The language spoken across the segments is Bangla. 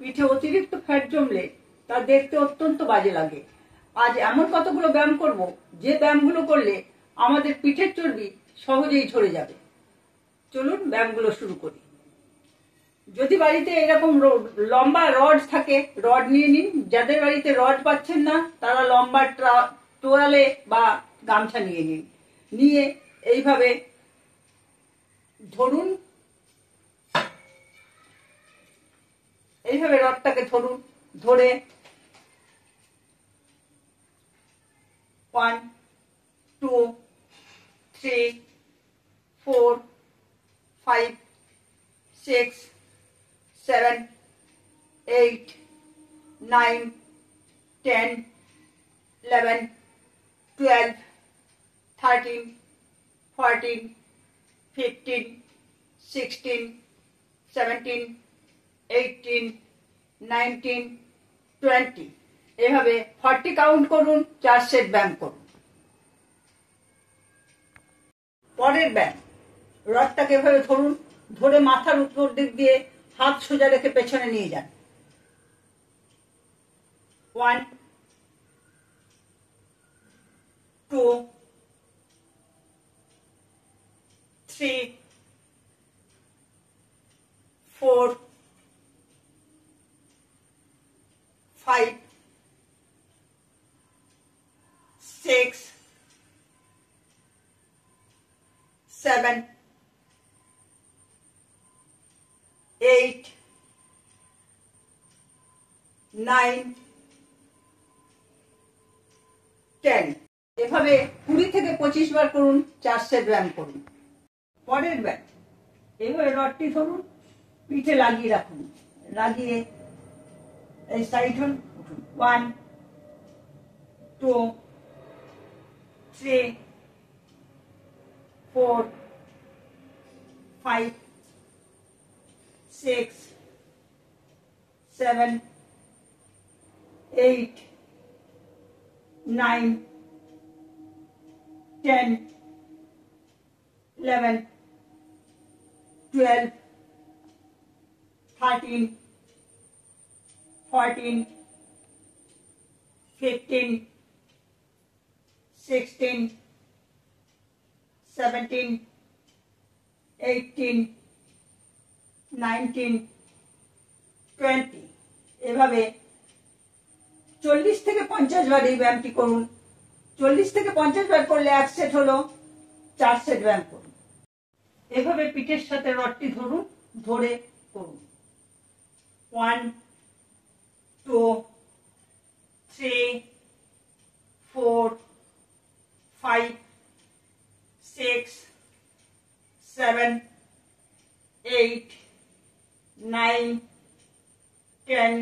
পিঠে অতিরিক্ত ফ্যাট জমলে তা দেখতে অত্যন্ত বাজে লাগে। আজ এমন কতগুলো ব্যায়াম করব যে ব্যায়ামগুলো করলে আমাদের পিঠের চর্বি সহজেই ঝরে যাবে। চলুন ব্যায়ামগুলো শুরু করি। যদি বাড়িতে এরকম লম্বা রড থাকে, রড নিয়ে নিন। যাদের বাড়িতে রড পাচ্ছেন না তারা লম্বা তোয়ালে বা গামছা নিয়ে নিন। নিয়ে এইভাবে ধরুন, এইভাবে রডটাকে ধরুন। ধরে 1 2 3 4 5 6 7 8 9 10 11 12 13 14 15 16 17 18 19 20 এভাবে 40 কাউন্ট করুন। 4 সেট ব্যায়াম করুন। পরের ব্যায়াম, রডটাকে এভাবে ধরুন। ধরে মাথার উপর দিক দিয়ে হাত সোজা রেখে পেছনে নিয়ে যান। 1 2 3 4 5 6 7 8 9 10 এভাবে 20 থেকে 25 বার করুন। 4 সেট ব্যায়াম করুন। পরের ব্যায়াম, এভাবে রডটি ধরুন, পিঠে লাগিয়ে রাখুন। লাগিয়ে এই সাইড হন, উঠুন। 1 2 3 4 5 6 7 8 9 10 11 12 13 14 15 16 17 18 19 20 এভাবে 40 থেকে 50 বার এই ব্যায়ামটি করুন। 40 থেকে 50 বার করলে 1 সেট হলো। 4 সেট ব্যায়াম করুন। এভাবে পিঠের সাথে রডটি ধরুন, ধরে করুন। 1 2 3 4 5 6 7 8 9 10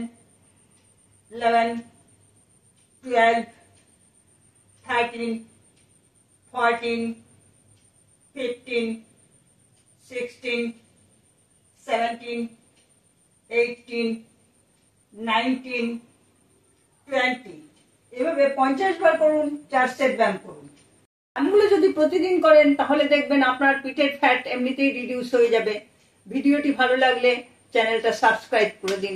11 12 13 14 15 16 17 18 19 20 এভাবে 50 বার করুন। 4 সেট ব্যায়াম করুন। ব্যায়ামগুলো যদি প্রতিদিন করেন তাহলে দেখবেন আপনার পিঠের ফ্যাট এমনিতেই রিডিউস হয়ে যাবে। ভিডিওটি ভালো লাগলে চ্যানেলটা সাবস্ক্রাইব করে দিন।